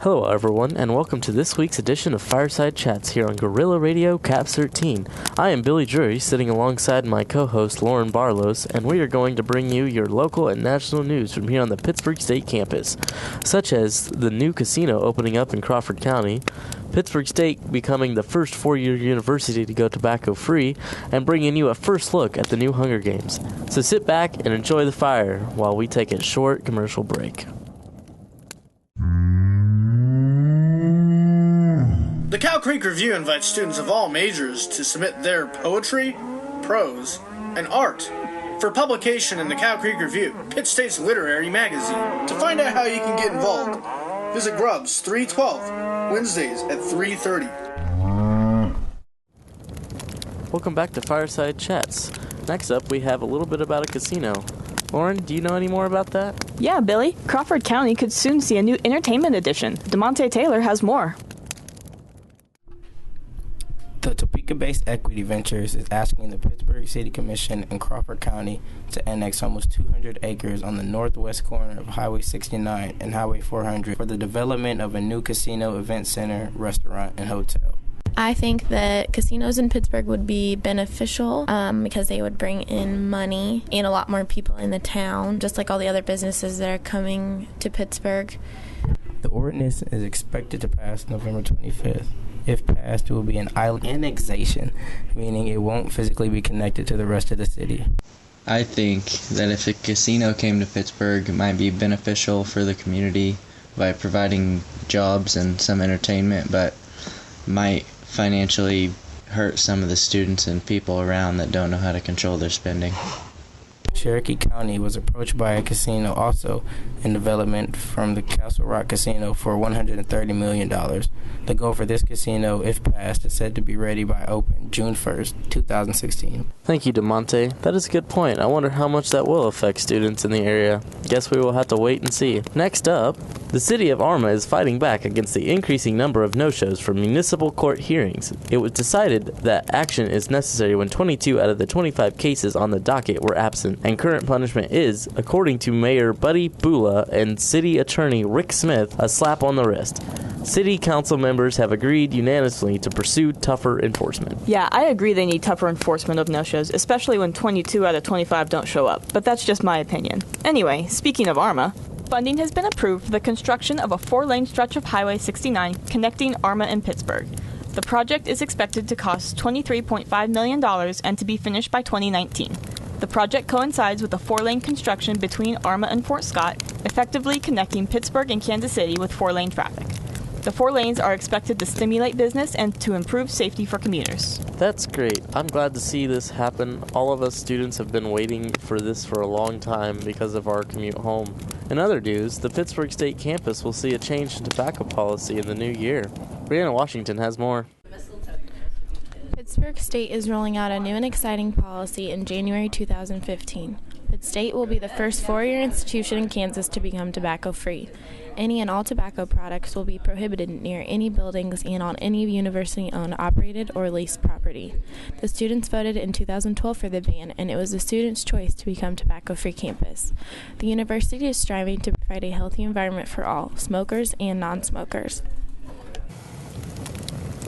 Hello everyone, and welcome to this week's edition of Fireside Chats here on Guerrilla Radio Caps 13. I am Billy Drury, sitting alongside my co-host Lauren Barlows, and we are going to bring you your local and national news from here on the Pittsburg State campus, such as the new casino opening up in Crawford County, Pittsburg State becoming the first four-year university to go tobacco-free, and bringing you a first look at the new Hunger Games. So sit back and enjoy the fire while we take a short commercial break. The Cow Creek Review invites students of all majors to submit their poetry, prose, and art for publication in the Cow Creek Review, Pitt State's literary magazine. To find out how you can get involved, visit Grubbs 312, Wednesdays at 3:30. Welcome back to Fireside Chats. Next up, we have a little bit about a casino. Lauren, do you know any more about that? Yeah, Billy. Crawford County could soon see a new entertainment edition. DeMonte Taylor has more. The Topeka-based Equity Ventures is asking the Pittsburg City Commission and Crawford County to annex almost 200 acres on the northwest corner of Highway 69 and Highway 400 for the development of a new casino, event center, restaurant, and hotel. I think that casinos in Pittsburgh would be beneficial because they would bring in money and a lot more people in the town, just like all the other businesses that are coming to Pittsburgh. The ordinance is expected to pass November 25th. If passed, it will be an island annexation, meaning it won't physically be connected to the rest of the city. I think that if a casino came to Pittsburgh, it might be beneficial for the community by providing jobs and some entertainment, but might financially hurt some of the students and people around that don't know how to control their spending. Cherokee County was approached by a casino also in development from the Castle Rock Casino for $130 million. The goal for this casino, if passed, is said to be ready by open June 1st, 2016. Thank you, DeMonte. That is a good point. I wonder how much that will affect students in the area. Guess we will have to wait and see. Next up, the city of Arma is fighting back against the increasing number of no-shows for municipal court hearings. It was decided that action is necessary when 22 out of the 25 cases on the docket were absent, and current punishment is, according to Mayor Buddy Bula and City Attorney Rick Smith, a slap on the wrist. City council members have agreed unanimously to pursue tougher enforcement. Yeah, I agree they need tougher enforcement of no-shows, especially when 22 out of 25 don't show up, but that's just my opinion. Anyway, speaking of Arma, funding has been approved for the construction of a 4-lane stretch of Highway 69 connecting Arma and Pittsburgh. The project is expected to cost $23.5 million and to be finished by 2019. The project coincides with a 4-lane construction between Arma and Fort Scott, effectively connecting Pittsburgh and Kansas City with 4-lane traffic. The 4 lanes are expected to stimulate business and to improve safety for commuters. That's great. I'm glad to see this happen. All of us students have been waiting for this for a long time because of our commute home. In other news, the Pittsburg State campus will see a change in tobacco policy in the new year. Brianna Washington has more. Pittsburgh State is rolling out a new and exciting policy in January 2015. Pitt State will be the first 4-year institution in Kansas to become tobacco-free. Any and all tobacco products will be prohibited near any buildings and on any university-owned, operated, or leased property. The students voted in 2012 for the ban, and it was the students' choice to become tobacco-free campus. The university is striving to provide a healthy environment for all, smokers and non-smokers.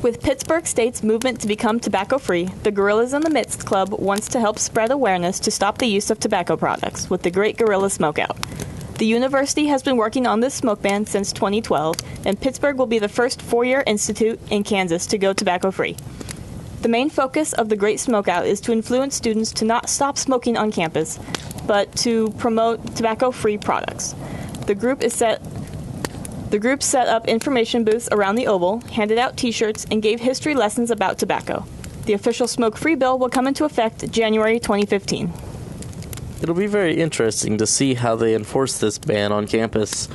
With Pittsburgh State's movement to become tobacco-free, the Gorillas in the Midst Club wants to help spread awareness to stop the use of tobacco products with the Great Gorilla Smokeout. The university has been working on this smoke ban since 2012, and Pittsburgh will be the first 4-year institute in Kansas to go tobacco-free. The main focus of the Great Smokeout is to influence students to not stop smoking on campus, but to promote tobacco-free products. The group set up information booths around the Oval, handed out T-shirts, and gave history lessons about tobacco. The official smoke-free bill will come into effect January 2015. It'll be very interesting to see how they enforce this ban on campus.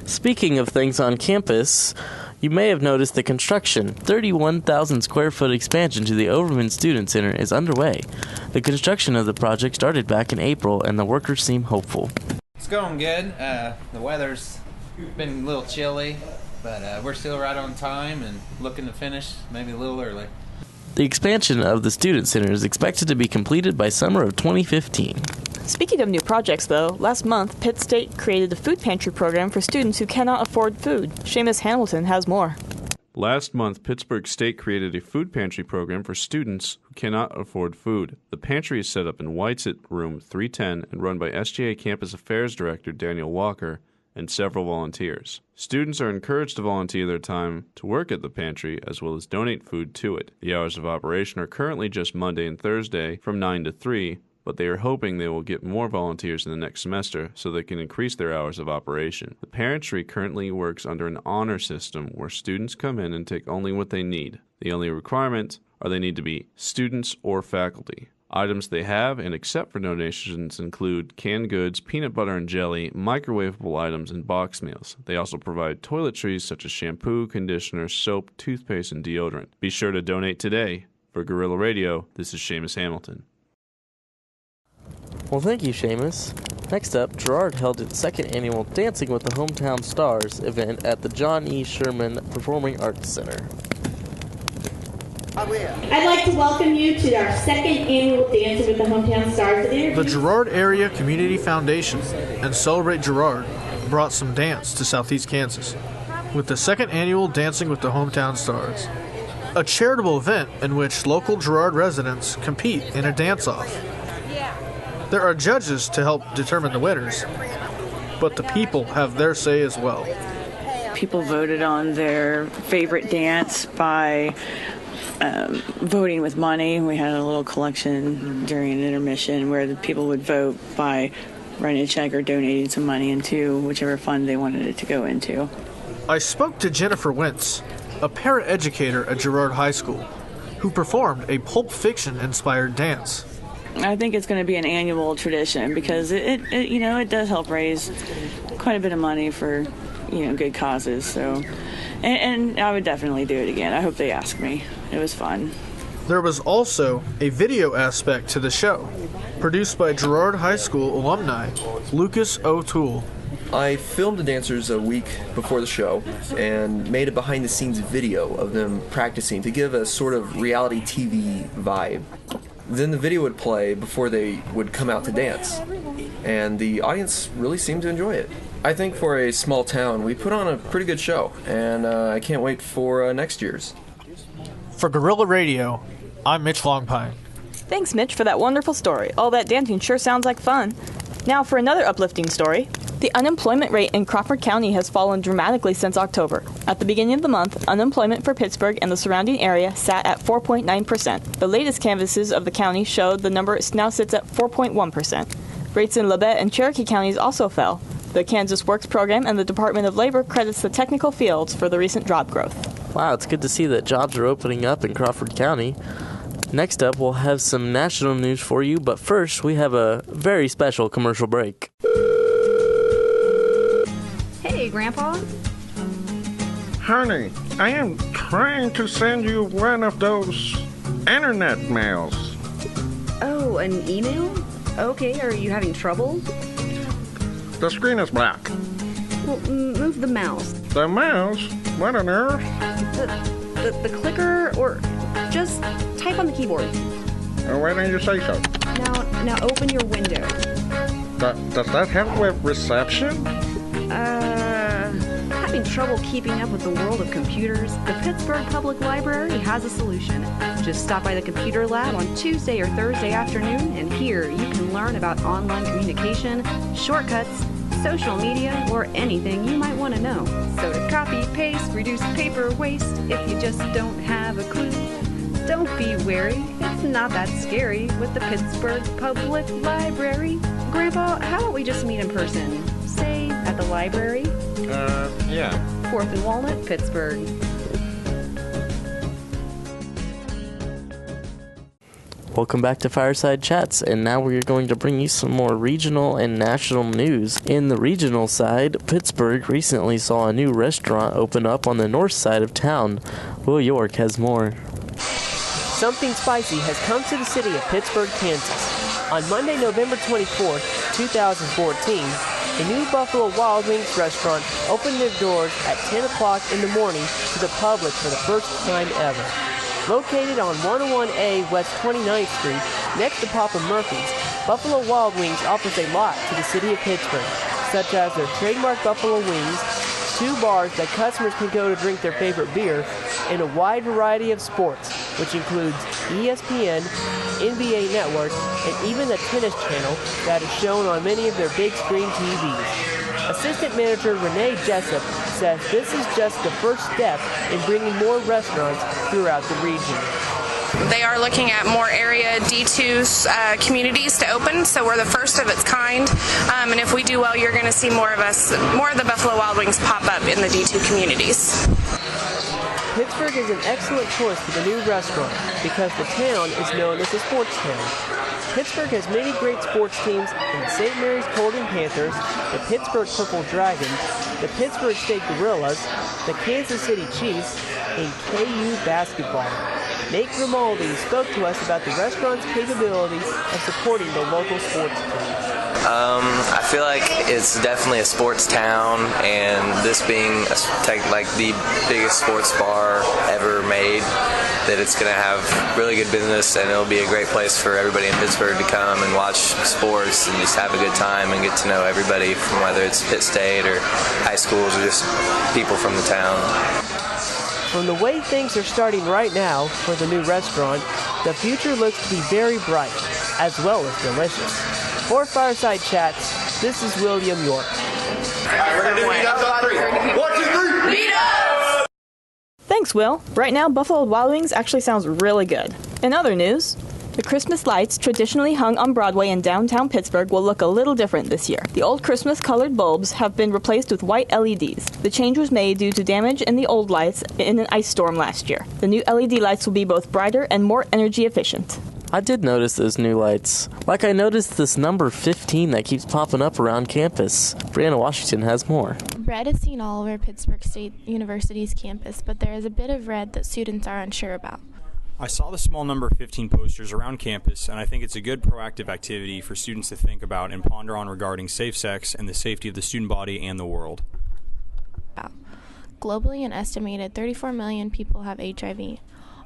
Speaking of things on campus, you may have noticed the construction, 31,000 square foot expansion to the Overman Student Center is underway. The construction of the project started back in April, and the workers seem hopeful. It's going good. The weather's been a little chilly, but we're still right on time and looking to finish maybe a little early. The expansion of the Student Center is expected to be completed by summer of 2015. Speaking of new projects, though, last month, Pitt State created a food pantry program for students who cannot afford food. Seamus Hamilton has more. Last month, Pittsburgh State created a food pantry program for students who cannot afford food. The pantry is set up in White's at room 310 and run by SGA Campus Affairs Director Daniel Walker and several volunteers. Students are encouraged to volunteer their time to work at the pantry as well as donate food to it. The hours of operation are currently just Monday and Thursday from 9 to 3, but they are hoping they will get more volunteers in the next semester so they can increase their hours of operation. The pantry currently works under an honor system where students come in and take only what they need. The only requirement are they need to be students or faculty. Items they have and accept for donations include canned goods, peanut butter and jelly, microwavable items, and box meals. They also provide toiletries such as shampoo, conditioner, soap, toothpaste, and deodorant. Be sure to donate today. For Guerrilla Radio, this is Seamus Hamilton. Well, thank you, Seamus. Next up, Girard held its second annual Dancing with the Hometown Stars event at the John E. Sherman Performing Arts Center. I'd like to welcome you to our second annual Dancing with the Hometown Stars event. The Girard Area Community Foundation and Celebrate Girard brought some dance to Southeast Kansas with the second annual Dancing with the Hometown Stars, a charitable event in which local Girard residents compete in a dance-off. There are judges to help determine the winners, but the people have their say as well. People voted on their favorite dance by voting with money. We had a little collection during an intermission where the people would vote by writing a check or donating some money into whichever fund they wanted it to go into. I spoke to Jennifer Wentz, a paraeducator at Girard High School, who performed a Pulp Fiction-inspired dance. I think it's going to be an annual tradition because it does help raise quite a bit of money for, good causes. So, and I would definitely do it again. I hope they ask me. It was fun. There was also a video aspect to the show, produced by Girard High School alumni Lucas O'Toole. I filmed the dancers a week before the show and made a behind-the-scenes video of them practicing to give a sort of reality TV vibe. Then the video would play before they would come out to dance, and the audience really seemed to enjoy it. I think for a small town, we put on a pretty good show, and I can't wait for next year's. For Guerrilla Radio, I'm Mitch Longpine. Thanks, Mitch, for that wonderful story. All that dancing sure sounds like fun. Now for another uplifting story. The unemployment rate in Crawford County has fallen dramatically since October. At the beginning of the month, unemployment for Pittsburgh and the surrounding area sat at 4.9%. The latest canvases of the county showed the number now sits at 4.1%. Rates in Labette and Cherokee counties also fell. The Kansas Works Program and the Department of Labor credits the technical fields for the recent job growth. Wow, it's good to see that jobs are opening up in Crawford County. Next up, we'll have some national news for you, but first, we have a very special commercial break. Hey, Grandpa. Honey, I am trying to send you one of those internet mails. Oh, an email? Okay, are you having trouble? The screen is black. Well, move the mouse. The mouse? What on earth? The clicker, or just type on the keyboard. Why don't you say so? Now open your window. Does that help with reception? Having trouble keeping up with the world of computers? The Pittsburgh Public Library has a solution. Just stop by the computer lab on Tuesday or Thursday afternoon, and here you can learn about online communication, shortcuts, social media, or anything you might want to know. So to copy, paste, reduce paper waste, if you just don't have a clue, don't be wary. It's not that scary with the Pittsburgh Public Library. Grandpa, how about we just meet in person? Say, at the library? Yeah. 4th and Walnut, Pittsburgh. Welcome back to Fireside Chats, and now we're going to bring you some more regional and national news. In the regional side, Pittsburgh recently saw a new restaurant open up on the north side of town. Will York has more. Something spicy has come to the city of Pittsburgh, Kansas. On Monday, November 24th, 2014, the new Buffalo Wild Wings restaurant opened their doors at 10 o'clock in the morning to the public for the first time ever. Located on 101A West 29th Street, next to Papa Murphy's, Buffalo Wild Wings offers a lot to the city of Pittsburgh, such as their trademark buffalo wings, 2 bars that customers can go to drink their favorite beer, and a wide variety of sports, which includes ESPN, NBA Network, and even the Tennis Channel that is shown on many of their big screen TVs. Assistant Manager Renee Jessup says this is just the first step in bringing more restaurants throughout the region. They are looking at more area D2 communities to open, so we're the first of its kind. And if we do well, you're going to see more of the Buffalo Wild Wings pop up in the D2 communities. Pittsburgh is an excellent choice for the new restaurant because the town is known as a sports town. Pittsburgh has many great sports teams in the St. Mary's Colgan Panthers, the Pittsburgh Purple Dragons, the Pittsburgh State Gorillas, the Kansas City Chiefs, and KU basketball. Nate Grimaldi spoke to us about the restaurant's capabilities of supporting the local sports teams. I feel like it's definitely a sports town, and this being like the biggest sports bar ever made, that it's going to have really good business, and it'll be a great place for everybody in Pittsburgh to come and watch sports and just have a good time and get to know everybody, from whether it's Pitt State or high schools or just people from the town. From the way things are starting right now for the new restaurant, the future looks to be very bright, as well as delicious. For Fireside Chats, this is William York. Thanks, Will. Right now, Buffalo Wild Wings actually sounds really good. In other news, the Christmas lights traditionally hung on Broadway in downtown Pittsburgh will look a little different this year. The old Christmas-colored bulbs have been replaced with white LEDs. The change was made due to damage in the old lights in an ice storm last year. The new LED lights will be both brighter and more energy efficient. I did notice those new lights. Like I noticed this number 15 that keeps popping up around campus. Brianna Washington has more. Red is seen all over Pittsburgh State University's campus, but there is a bit of red that students are unsure about. I saw the small number 15 posters around campus, and I think it's a good proactive activity for students to think about and ponder on regarding safe sex and the safety of the student body and the world. Globally, an estimated 34 million people have HIV.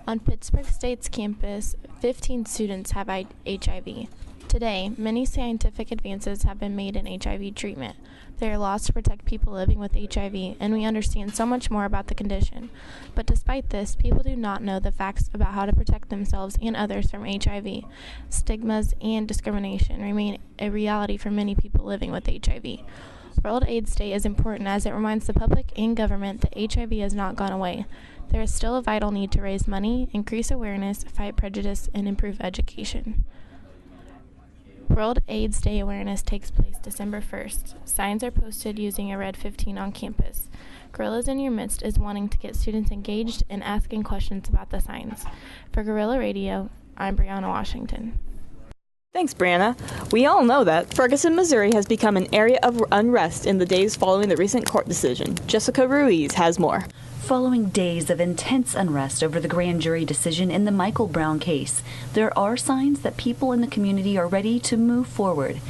On Pittsburgh State's campus, 15 students have HIV. Today, many scientific advances have been made in HIV treatment. There are laws to protect people living with HIV, and we understand so much more about the condition. But despite this, people do not know the facts about how to protect themselves and others from HIV. Stigmas and discrimination remain a reality for many people living with HIV. World AIDS Day is important as it reminds the public and government that HIV has not gone away. There is still a vital need to raise money, increase awareness, fight prejudice, and improve education. World AIDS Day awareness takes place December 1st. Signs are posted using a red 15 on campus. Gorillas in Your Midst is wanting to get students engaged and asking questions about the signs. For Gorilla Radio, I'm Brianna Washington. Thanks, Brianna. We all know that Ferguson, Missouri has become an area of unrest in the days following the recent court decision. Jessica Ruiz has more. Following days of intense unrest over the grand jury decision in the Michael Brown case, there are signs that people in the community are ready to move forward.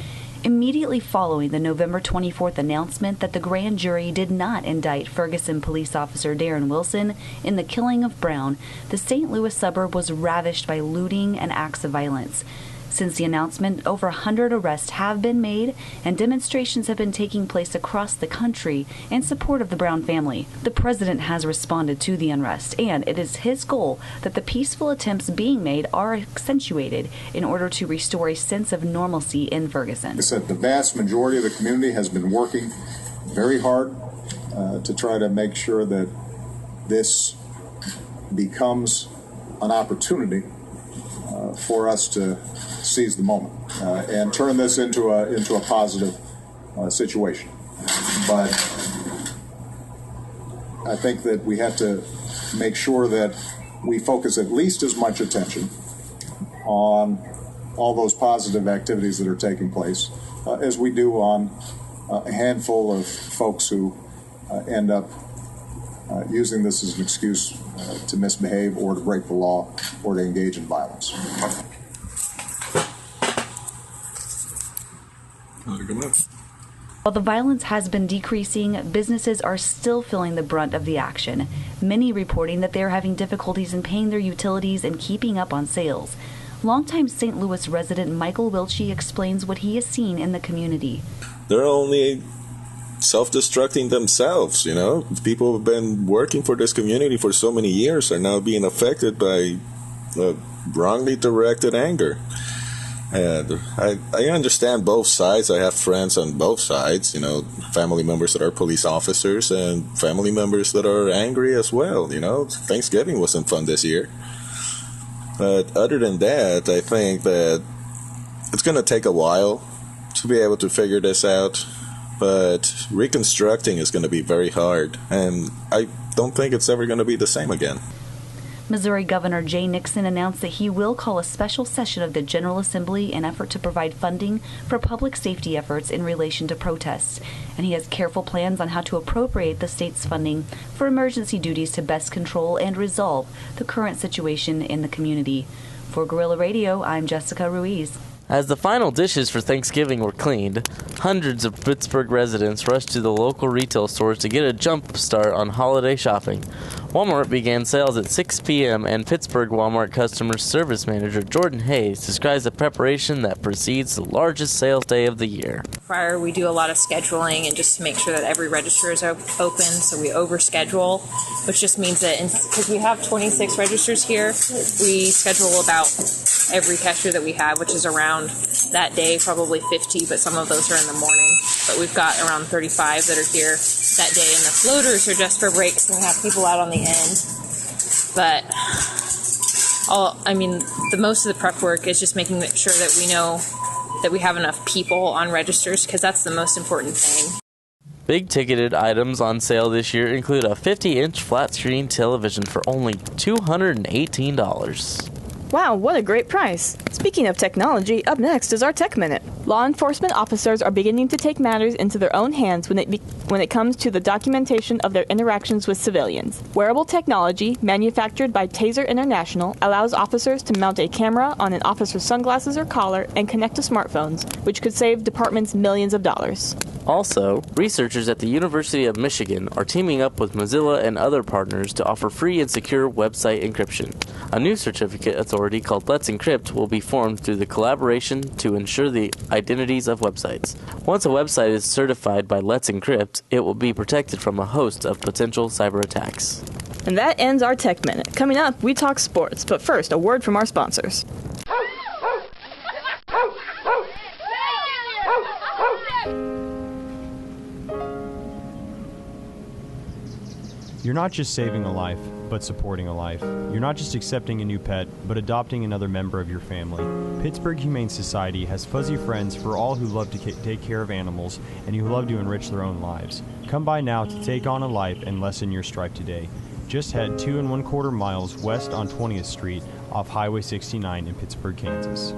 Immediately following the November 24th announcement that the grand jury did not indict Ferguson police officer Darren Wilson in the killing of Brown, the St. Louis suburb was ravished by looting and acts of violence. Since the announcement, over 100 arrests have been made, and demonstrations have been taking place across the country in support of the Brown family. The president has responded to the unrest, and it is his goal that the peaceful attempts being made are accentuated in order to restore a sense of normalcy in Ferguson. It's that the vast majority of the community has been working very hard to try to make sure that this becomes an opportunity for us to seize the moment and turn this into a positive situation. But I think that we have to make sure that we focus at least as much attention on all those positive activities that are taking place as we do on a handful of folks who end up using this as an excuse to misbehave or to break the law or to engage in violence. While the violence has been decreasing, businesses are still feeling the brunt of the action, many reporting that they are having difficulties in paying their utilities and keeping up on sales. Longtime St. Louis resident Michael Wiltshire explains what he has seen in the community. They're only self-destructing themselves, you know. People who have been working for this community for so many years are now being affected by wrongly directed anger. And I understand both sides. I have friends on both sides, you know, family members that are police officers and family members that are angry as well, you know. Thanksgiving wasn't fun this year. But other than that, I think that it's going to take a while to be able to figure this out. But reconstructing is going to be very hard. And I don't think it's ever going to be the same again. Missouri Governor Jay Nixon announced that he will call a special session of the General Assembly in effort to provide funding for public safety efforts in relation to protests. And he has careful plans on how to appropriate the state's funding for emergency duties to best control and resolve the current situation in the community. For Guerrilla Radio, I'm Jessica Ruiz. As the final dishes for Thanksgiving were cleaned, hundreds of Pittsburgh residents rushed to the local retail stores to get a jump start on holiday shopping. Walmart began sales at 6 p.m., and Pittsburgh Walmart Customer Service Manager Jordan Hayes describes the preparation that precedes the largest sales day of the year. Prior, we do a lot of scheduling and just to make sure that every register is open, so we overschedule, which just means that because we have 26 registers here, we schedule about every cashier that we have, which is around that day, probably 50, but some of those are in the morning. But we've got around 35 that are here that day, and the floaters are just for breaks, and we have people out on the end. But the most of the prep work is just making sure that we know that we have enough people on registers, because that's the most important thing. Big ticketed items on sale this year include a 50-inch flat screen television for only $218. Wow, what a great price. Speaking of technology, up next is our Tech Minute. Law enforcement officers are beginning to take matters into their own hands when it comes to the documentation of their interactions with civilians. Wearable technology, manufactured by Taser International, allows officers to mount a camera on an officer's sunglasses or collar and connect to smartphones, which could save departments millions of dollars. Also, researchers at the University of Michigan are teaming up with Mozilla and other partners to offer free and secure website encryption. A new certificate authority called Let's Encrypt will be formed through the collaboration to ensure the identities of websites. Once a website is certified by Let's Encrypt, it will be protected from a host of potential cyber attacks. And that ends our Tech Minute. Coming up, we talk sports, but first, a word from our sponsors. You're not just saving a life, but supporting a life. You're not just accepting a new pet, but adopting another member of your family. Pittsburgh Humane Society has fuzzy friends for all who love to take care of animals and who love to enrich their own lives. Come by now to take on a life and lessen your strife today. Just head 2 1/4 miles west on 20th Street off Highway 69 in Pittsburgh, Kansas.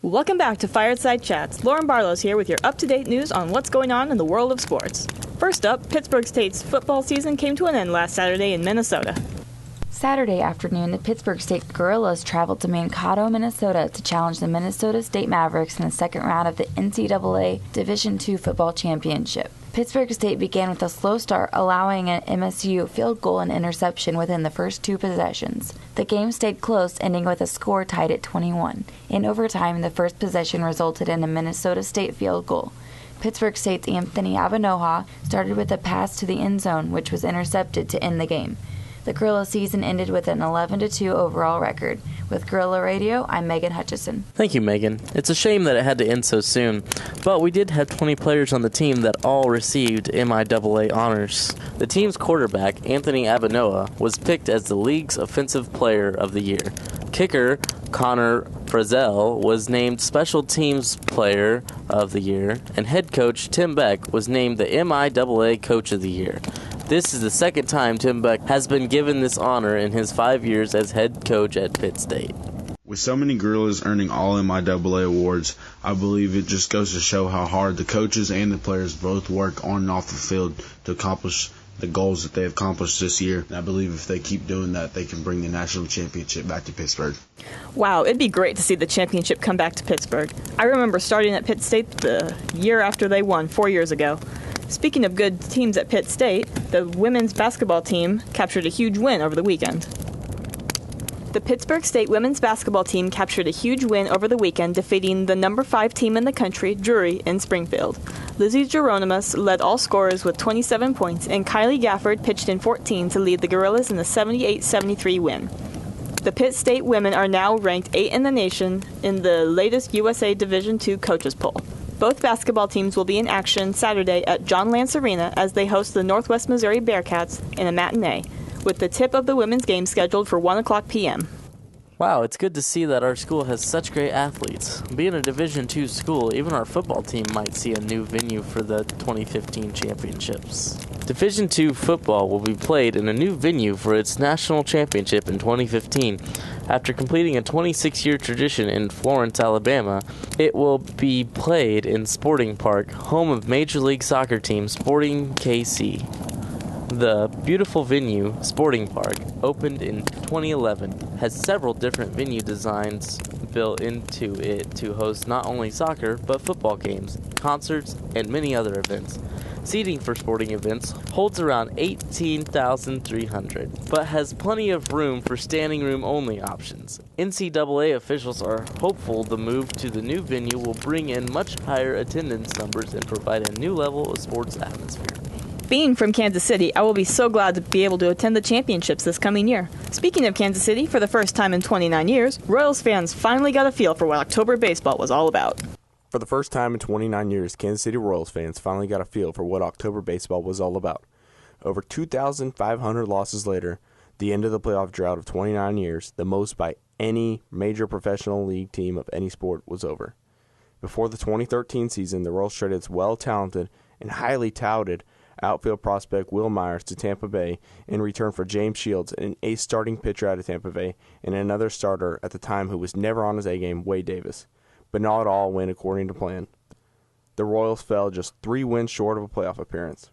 Welcome back to Fireside Chats. Lauren Barlow's here with your up-to-date news on what's going on in the world of sports. First up, Pittsburgh State's football season came to an end last Saturday in Minnesota. Saturday afternoon, the Pittsburgh State Gorillas traveled to Mankato, Minnesota to challenge the Minnesota State Mavericks in the second round of the NCAA Division II football championship. Pittsburgh State began with a slow start, allowing an MSU field goal and interception within the first 2 possessions. The game stayed close, ending with a score tied at 21. In overtime, the first possession resulted in a Minnesota State field goal. Pittsburgh State's Anthony Abanoha started with a pass to the end zone, which was intercepted to end the game. The Gorilla season ended with an 11-2 overall record. With Guerrilla Radio, I'm Megan Hutchison. Thank you, Megan. It's a shame that it had to end so soon, but we did have 20 players on the team that all received MIAA honors. The team's quarterback, Anthony Abanoa, was picked as the league's Offensive Player of the Year. Kicker, Connor Frizzell, was named Special Teams Player of the Year, and head coach Tim Beck was named the MIAA Coach of the Year. This is the second time Tim Beck has been given this honor in his 5 years as head coach at Pitt State. With so many Gorillas earning all MIAA awards, I believe it just goes to show how hard the coaches and the players both work on and off the field to accomplish the goals that they have accomplished this year. And I believe if they keep doing that, they can bring the national championship back to Pittsburgh. Wow, it'd be great to see the championship come back to Pittsburgh. I remember starting at Pitt State the year after they won 4 years ago. Speaking of good teams at Pitt State, the women's basketball team captured a huge win over the weekend. The Pittsburgh State women's basketball team captured a huge win over the weekend, defeating the number 5 team in the country, Drury, in Springfield. Lizzie Geronimus led all scorers with 27 points, and Kylie Gafford pitched in 14 to lead the Gorillas in the 78-73 win. The Pitt State women are now ranked 8th in the nation in the latest USA Division II coaches poll. Both basketball teams will be in action Saturday at John Lance Arena as they host the Northwest Missouri Bearcats in a matinee, with the tip of the women's game scheduled for 1 o'clock p.m. Wow, it's good to see that our school has such great athletes. Being a Division II school, even our football team might see a new venue for the 2015 championships. Division II football will be played in a new venue for its national championship in 2015. After completing a 26-year tradition in Florence, Alabama, it will be played in Sporting Park, home of Major League Soccer team Sporting KC. The beautiful venue, Sporting Park, opened in 2011, has several different venue designs built into it to host not only soccer, but football games, concerts, and many other events. Seating for sporting events holds around 18,300, but has plenty of room for standing room only options. NCAA officials are hopeful the move to the new venue will bring in much higher attendance numbers and provide a new level of sports atmosphere. Being from Kansas City, I will be so glad to be able to attend the championships this coming year. Speaking of Kansas City, for the first time in 29 years, Royals fans finally got a feel for what October baseball was all about. For the first time in 29 years, Kansas City Royals fans finally got a feel for what October baseball was all about. Over 2,500 losses later, the end of the playoff drought of 29 years, the most by any major professional league team of any sport, was over. Before the 2013 season, the Royals traded its well-talented and highly touted outfield prospect Will Myers to Tampa Bay in return for James Shields, an ace starting pitcher out of Tampa Bay, and another starter at the time who was never on his A-game, Wade Davis. But not all went according to plan. The Royals fell just 3 wins short of a playoff appearance.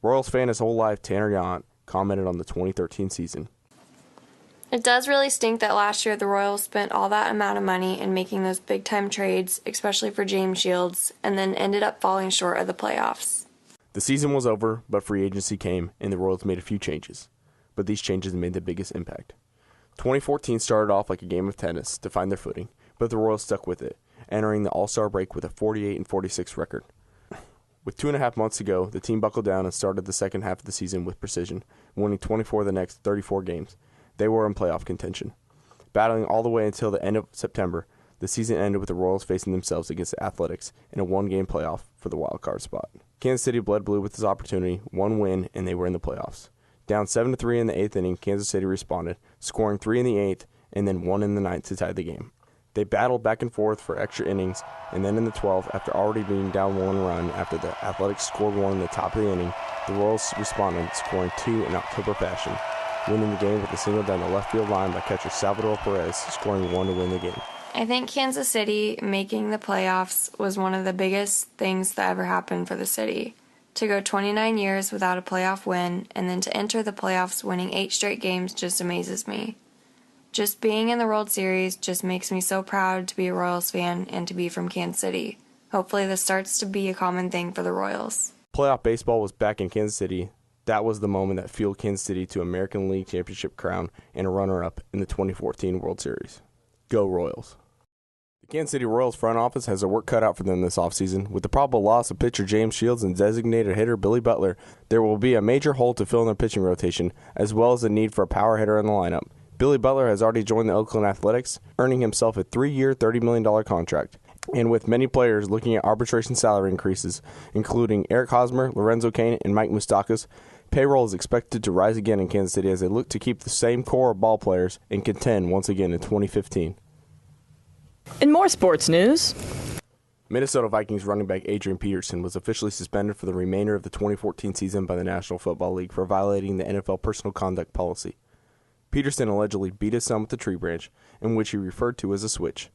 Royals fan his whole life, Tanner Yount, commented on the 2013 season. It does really stink that last year the Royals spent all that amount of money in making those big-time trades, especially for James Shields, and then ended up falling short of the playoffs. The season was over, but free agency came, and the Royals made a few changes. But these changes made the biggest impact. 2014 started off like a game of tennis to find their footing, but the Royals stuck with it, entering the All-Star break with a 48-46 record. With 2.5 months to go, the team buckled down and started the second half of the season with precision, winning 24 of the next 34 games. They were in playoff contention. Battling all the way until the end of September, the season ended with the Royals facing themselves against the Athletics in a 1-game playoff for the wild card spot. Kansas City bled blue with this opportunity, 1 win, and they were in the playoffs. Down 7-3 in the 8th inning, Kansas City responded, scoring 3 in the 8th and then 1 in the 9th to tie the game. They battled back and forth for extra innings, and then in the 12th, after already being down 1 run after the Athletics scored 1 in the top of the inning, the Royals responded, scoring 2 in October fashion, winning the game with a single down the left field line by catcher Salvador Perez, scoring 1 to win the game. I think Kansas City making the playoffs was one of the biggest things that ever happened for the city. To go 29 years without a playoff win, and then to enter the playoffs winning 8 straight games just amazes me. Just being in the World Series just makes me so proud to be a Royals fan and to be from Kansas City. Hopefully this starts to be a common thing for the Royals. Playoff baseball was back in Kansas City. That was the moment that fueled Kansas City to American League Championship crown and a runner-up in the 2014 World Series. Go Royals. The Kansas City Royals front office has their work cut out for them this offseason. With the probable loss of pitcher James Shields and designated hitter Billy Butler, there will be a major hole to fill in their pitching rotation, as well as the need for a power hitter in the lineup. Billy Butler has already joined the Oakland Athletics, earning himself a 3-year, $30 million contract. And with many players looking at arbitration salary increases, including Eric Hosmer, Lorenzo Cain, and Mike Moustakas, payroll is expected to rise again in Kansas City as they look to keep the same core of ball players and contend once again in 2015. In more sports news, Minnesota Vikings running back Adrian Peterson was officially suspended for the remainder of the 2014 season by the National Football League for violating the NFL personal conduct policy. Peterson allegedly beat his son with a tree branch, in which he referred to as a switch,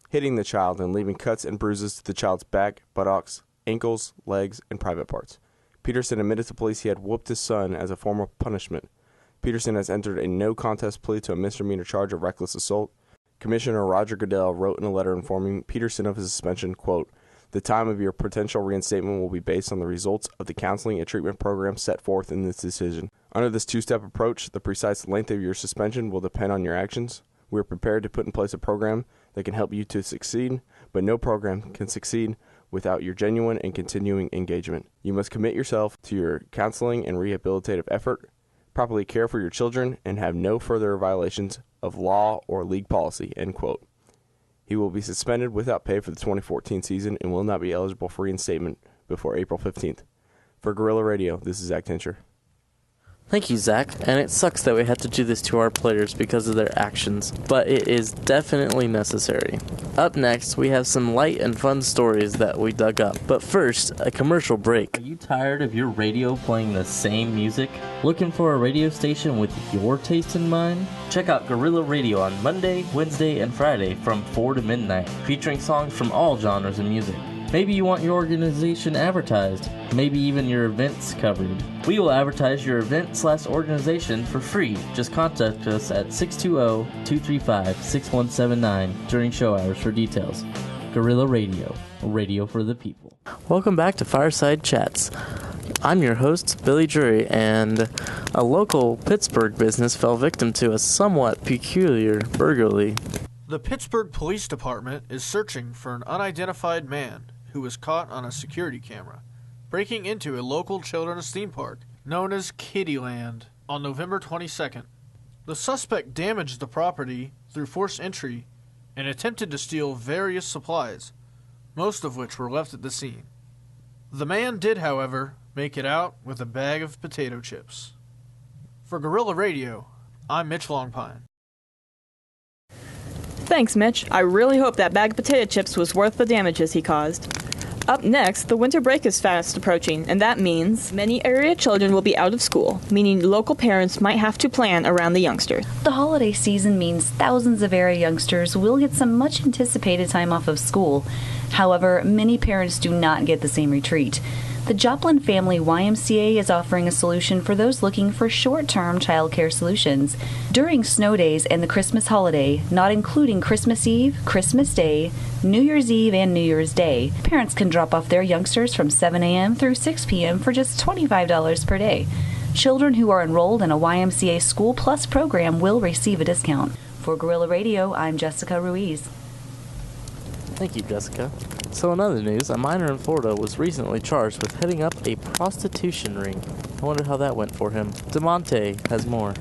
hitting the child and leaving cuts and bruises to the child's back, buttocks, ankles, legs, and private parts. Peterson admitted to police he had whooped his son as a form of punishment. Peterson has entered a no-contest plea to a misdemeanor charge of reckless assault. Commissioner Roger Goodell wrote in a letter informing Peterson of his suspension, quote, "The time of your potential reinstatement will be based on the results of the counseling and treatment program set forth in this decision. Under this 2-step approach, the precise length of your suspension will depend on your actions. We are prepared to put in place a program that can help you to succeed, but no program can succeed without your genuine and continuing engagement. You must commit yourself to your counseling and rehabilitative effort, properly care for your children, and have no further violations of law or league policy, end quote. He will be suspended without pay for the 2014 season and will not be eligible for reinstatement before April 15th. For Guerrilla Radio, this is Zach Tincher. Thank you, Zach, and it sucks that we have to do this to our players because of their actions, but it is definitely necessary. Up next, we have some light and fun stories that we dug up, but first, a commercial break. Are you tired of your radio playing the same music? Looking for a radio station with your taste in mind? Check out Guerrilla Radio on Monday, Wednesday, and Friday from 4 to midnight, featuring songs from all genres of music. Maybe you want your organization advertised, maybe even your events covered. We will advertise your event/organization for free. Just contact us at 620-235-6179 during show hours for details. Guerrilla Radio, a radio for the people. Welcome back to Fireside Chats. I'm your host, Billy Drury, and a local Pittsburgh business fell victim to a somewhat peculiar burglary. The Pittsburgh Police Department is searching for an unidentified man who was caught on a security camera breaking into a local children's theme park known as Kiddyland on November 22nd. The suspect damaged the property through forced entry and attempted to steal various supplies, most of which were left at the scene. The man did, however, make it out with a bag of potato chips. For Guerrilla Radio, I'm Mitch Longpine. Thanks, Mitch. I really hope that bag of potato chips was worth the damages he caused. Up next, the winter break is fast approaching, and that means many area children will be out of school, meaning local parents might have to plan around the youngsters. The holiday season means thousands of area youngsters will get some much anticipated time off of school. However, many parents do not get the same retreat. The Joplin Family YMCA is offering a solution for those looking for short-term childcare solutions. During snow days and the Christmas holiday, not including Christmas Eve, Christmas Day, New Year's Eve, and New Year's Day, parents can drop off their youngsters from 7 a.m. through 6 p.m. for just $25 per day. Children who are enrolled in a YMCA School Plus program will receive a discount. For Guerrilla Radio, I'm Jessica Ruiz. Thank you, Jessica. So in other news, a minor in Florida was recently charged with heading up a prostitution ring. I wonder how that went for him. DeMonte has more.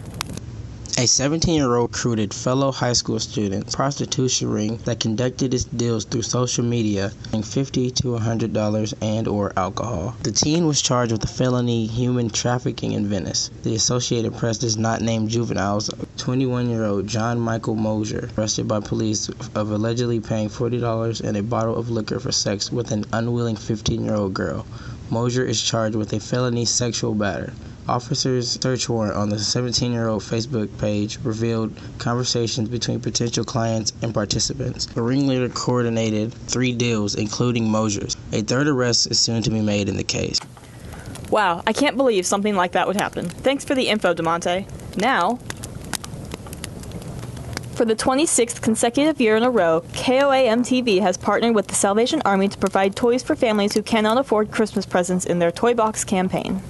A 17-year-old recruited fellow high school students prostitution ring that conducted its deals through social media, paying $50 to $100 and or alcohol. The teen was charged with a felony human trafficking in Venice. The Associated Press does not name juveniles. 21-year-old John Michael Mosier, arrested by police of allegedly paying $40 and a bottle of liquor for sex with an unwilling 15-year-old girl. Mosier is charged with a felony sexual battery. Officers' search warrant on the 17-year-old Facebook page revealed conversations between potential clients and participants. The ringleader coordinated 3 deals, including Mosier's. A third arrest is soon to be made in the case. Wow, I can't believe something like that would happen. Thanks for the info, DeMonte. Now, for the 26th consecutive year in a row, KOAM-TV has partnered with the Salvation Army to provide toys for families who cannot afford Christmas presents in their Toy Box campaign.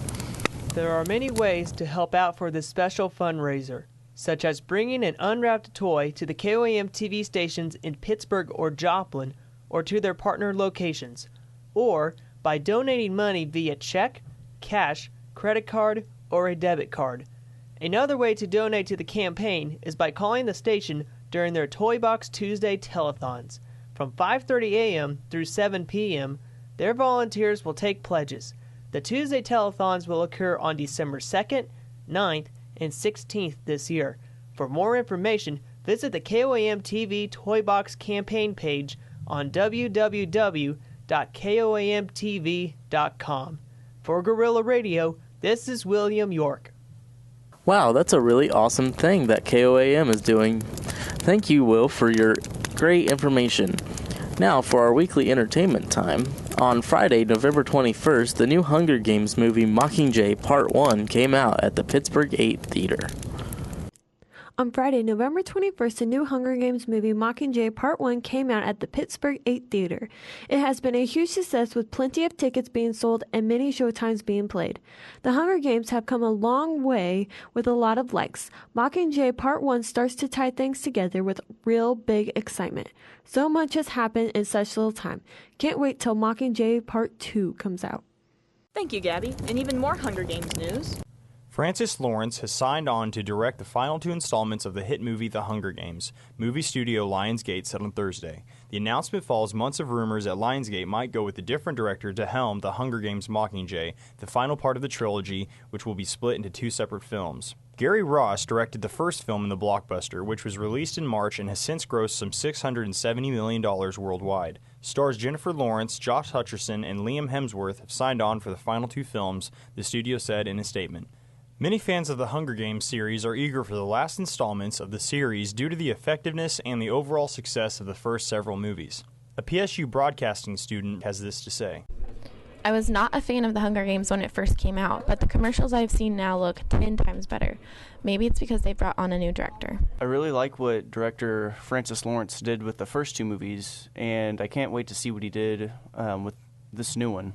There are many ways to help out for this special fundraiser, such as bringing an unwrapped toy to the KOAM TV stations in Pittsburgh or Joplin, or to their partner locations, or by donating money via check, cash, credit card, or a debit card. Another way to donate to the campaign is by calling the station during their Toy Box Tuesday telethons. From 5:30 a.m. through 7 p.m., their volunteers will take pledges. The Tuesday telethons will occur on December 2nd, 9th, and 16th this year. For more information, visit the KOAM TV Toy Box campaign page on www.koamtv.com. For Guerrilla Radio, this is William York. Wow, that's a really awesome thing that KOAM is doing. Thank you, Will, for your great information. Now for our weekly entertainment time. On Friday, November 21st, the new Hunger Games movie Mockingjay Part 1 came out at the Pittsburgh 8 Theater. On Friday, November 21st, the new Hunger Games movie Mockingjay Part 1 came out at the Pittsburgh 8 Theater. It has been a huge success with plenty of tickets being sold and many showtimes being played. The Hunger Games have come a long way with a lot of likes. Mockingjay Part 1 starts to tie things together with real big excitement. So much has happened in such little time. Can't wait till Mockingjay Part 2 comes out. Thank you, Gabby. And even more Hunger Games news. Francis Lawrence has signed on to direct the final 2 installments of the hit movie The Hunger Games, movie studio Lionsgate said on Thursday. The announcement follows months of rumors that Lionsgate might go with a different director to helm The Hunger Games Mockingjay, the final part of the trilogy, which will be split into 2 separate films. Gary Ross directed the first film in the blockbuster, which was released in March and has since grossed some $670 million worldwide. Stars Jennifer Lawrence, Josh Hutcherson, and Liam Hemsworth have signed on for the final 2 films, the studio said in a statement. Many fans of the Hunger Games series are eager for the last installments of the series due to the effectiveness and the overall success of the first several movies. A PSU broadcasting student has this to say. I was not a fan of the Hunger Games when it first came out, but the commercials I've seen now look 10 times better. Maybe it's because they brought on a new director. I really like what director Francis Lawrence did with the first 2 movies, and I can't wait to see what he did with this new one.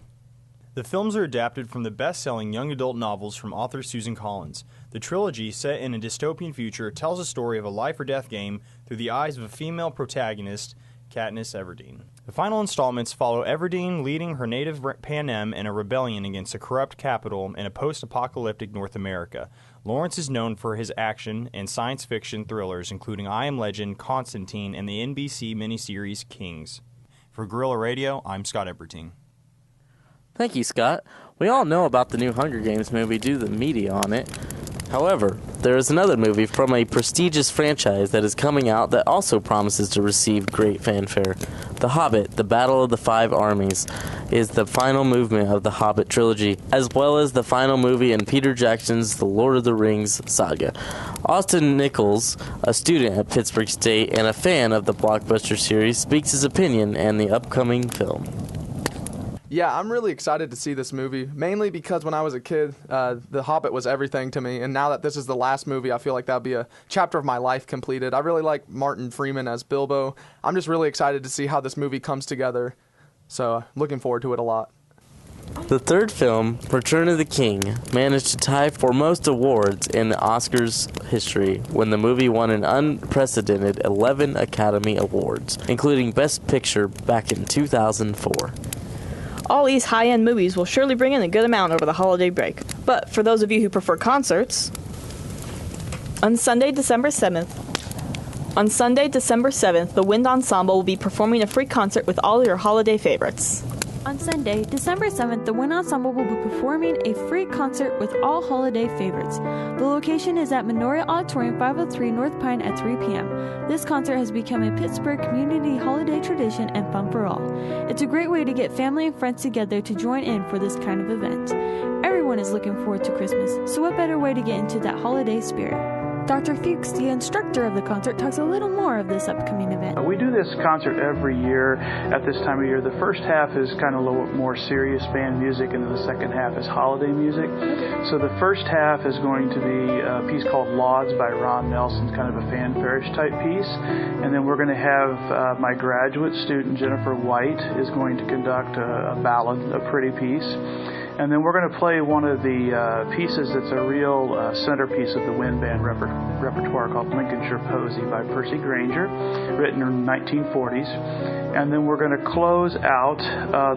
The films are adapted from the best-selling young adult novels from author Susan Collins. The trilogy, set in a dystopian future, tells a story of a life-or-death game through the eyes of a female protagonist, Katniss Everdeen. The final installments follow Everdeen leading her native Panem in a rebellion against a corrupt capital in a post-apocalyptic North America. Lawrence is known for his action and science fiction thrillers, including I Am Legend, Constantine, and the NBC miniseries Kings. For Guerrilla Radio, I'm Scott Eberting. Thank you, Scott. We all know about the new Hunger Games movie due to the media on it. However, there is another movie from a prestigious franchise that is coming out that also promises to receive great fanfare. The Hobbit, The Battle of the 5 Armies, is the final movement of the Hobbit trilogy, as well as the final movie in Peter Jackson's The Lord of the Rings saga. Austin Nichols, a student at Pittsburgh State and a fan of the blockbuster series, speaks his opinion and the upcoming film. Yeah, I'm really excited to see this movie, mainly because when I was a kid, The Hobbit was everything to me, and now that this is the last movie, I feel like that'll be a chapter of my life completed. I really like Martin Freeman as Bilbo. I'm just really excited to see how this movie comes together, so looking forward to it a lot. The third film, Return of the King, managed to tie for most awards in the Oscars history when the movie won an unprecedented 11 Academy Awards, including Best Picture back in 2004. All these high-end movies will surely bring in a good amount over the holiday break. But for those of you who prefer concerts, on Sunday, December 7th, the Wind Ensemble will be performing a free concert with all your holiday favorites. On Sunday, December 7th, the Wind Ensemble will be performing a free concert with all holiday favorites. The location is at Menorah Auditorium, 503 North Pine at 3 p.m. This concert has become a Pittsburgh community holiday tradition and fun for all. It's a great way to get family and friends together to join in for this kind of event. Everyone is looking forward to Christmas, so what better way to get into that holiday spirit? Dr. Fuchs, the instructor of the concert, talks a little more of this upcoming event. We do this concert every year at this time of year. The first half is kind of a little more serious band music, and then the second half is holiday music. So the first half is going to be a piece called Lauds by Ron Nelson, kind of a fanfare-ish type piece. And then we're going to have my graduate student, Jennifer White, is going to conduct a ballad, a pretty piece. And then we're going to play one of the pieces that's a real centerpiece of the wind band repertoire called Lincolnshire Posy by Percy Granger, written in the 1940s. And then we're going to close out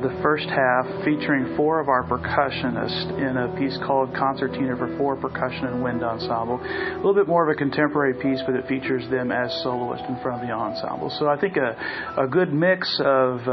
the first half featuring 4 of our percussionists in a piece called Concertina for 4 Percussion and Wind Ensemble. A little bit more of a contemporary piece, but it features them as soloists in front of the ensemble. So I think a good mix of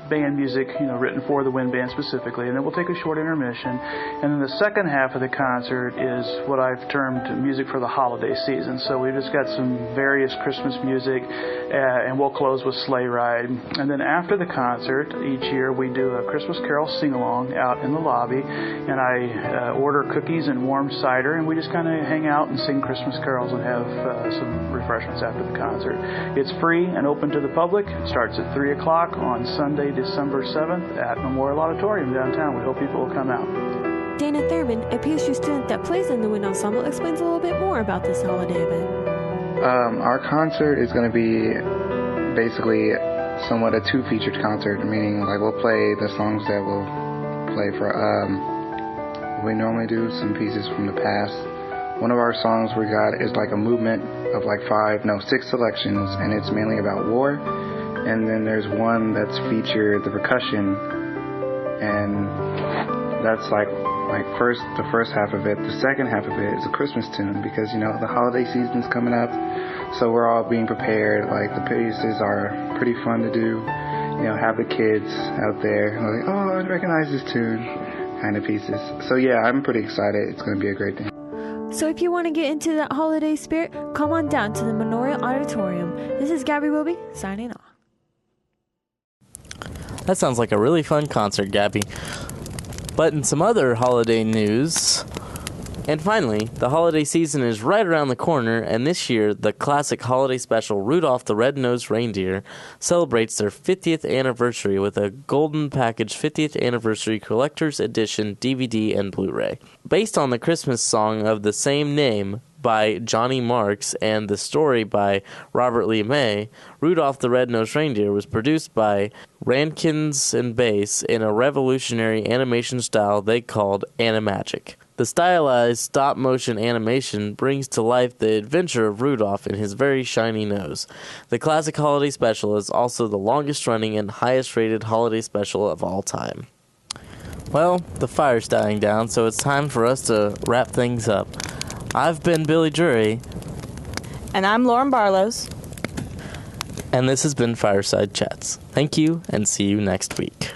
band music, written for the wind band specifically, and then we'll take a short intermission. And then the second half of the concert is what I've termed music for the holiday season. So we've just got some various Christmas music, and we'll close with Sleigh Ride. And then after the concert, each year we do a Christmas Carol sing-along out in the lobby, and I order cookies and warm cider, and we just kind of hang out and sing Christmas carols and have some refreshments after the concert. It's free and open to the public. It starts at 3 o'clock on Sunday, December 7th at Memorial Auditorium downtown. We hope people will come out. Dana Thurman, a PSU student that plays in the wind ensemble, explains a little bit more about this holiday event. Our concert is going to be basically somewhat a two-featured concert, meaning like we'll play the songs that we'll play for. We normally do some pieces from the past. One of our songs we got is like a movement of like 6 selections, and it's mainly about war. And then there's one that's featured the percussion, and that's like the first half of it. The second half of it is a Christmas tune because, you know, the holiday season's coming up, so we're all being prepared. Like, the pieces are pretty fun to do. You know, have the kids out there like, oh, I recognize this tune kind of pieces. So yeah, I'm pretty excited. It's going to be a great thing. So if you want to get into that holiday spirit, come on down to the Memorial Auditorium. This is Gabby Wilby signing off. That sounds like a really fun concert, Gabby. But in some other holiday news, and finally, the holiday season is right around the corner, and this year, the classic holiday special Rudolph the Red-Nosed Reindeer celebrates their 50th anniversary with a Golden Package 50th Anniversary Collector's Edition DVD and Blu-ray. Based on the Christmas song of the same name by Johnny Marks and the story by Robert Lee May, Rudolph the Red-Nosed Reindeer was produced by Rankins and Bass in a revolutionary animation style they called Animagic. The stylized stop-motion animation brings to life the adventure of Rudolph and his very shiny nose. The classic holiday special is also the longest-running and highest-rated holiday special of all time. Well, the fire's dying down, so it's time for us to wrap things up. I've been Billy Drury. And I'm Lauren Barlows. And this has been Fireside Chats. Thank you, and see you next week.